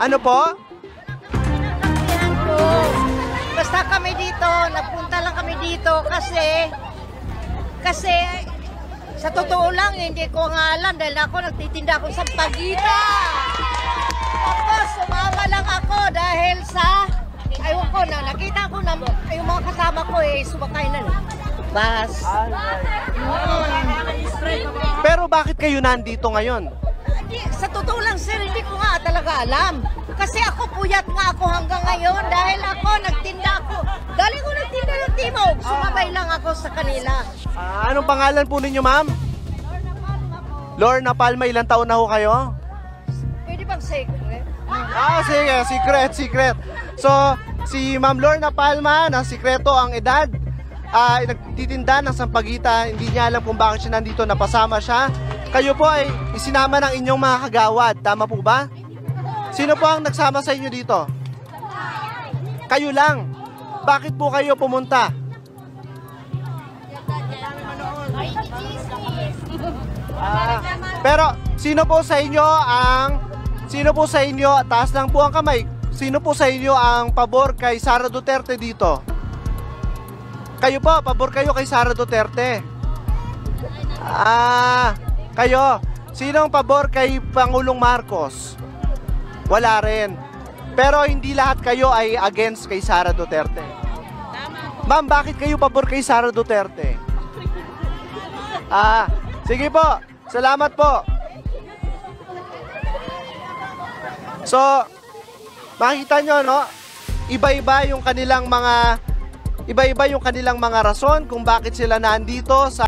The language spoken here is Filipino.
Ano po? Basta kami dito, nagpunta lang kami dito kasi sa totoo lang hindi ko nga alam dahil ako nagtitinda ako sa pagita. Tapos sumama lang ako dahil sa ayun ko na nakita ko na yung mga kasama ko sumakay na bus. Pero bakit kayo nandito ngayon? Sa totoo lang sir, hindi ko nga talaga alam. Kasi ako puyat nga ako hanggang ngayon dahil ako nagtinda ako. Galing ko nagtinda ng timog. Sumabay lang ako sa kanila. Anong pangalan po ninyo, ma'am? Lorna Palma, ilang taon na ho kayo? Pwede bang secret? Sige, secret. So, si Ma'am Lorna Palma, na sikreto ang edad, nagtitinda ng sampagita, hindi niya alam kung bakit siya nandito, napasama siya. Kayo po ay isinama ng inyong mga kagawad, tama po ba? Sino po ang nagsama sa inyo dito? Kayo lang. Bakit po kayo pumunta? Pero sino po sa inyo, taas lang po ang kamay, sino po sa inyo ang pabor kay Sara Duterte dito? Kayo po, pabor kayo kay Sara Duterte. Kayo, sino ang pabor kay Pangulong Marcos? Wala rin. Pero hindi lahat kayo ay against kay Sara Duterte. Ma'am, bakit kayo pabor kay Sara Duterte? Sige po. Salamat po. So, makikita nyo, no? Iba-iba yung kanilang mga rason kung bakit sila nandito sa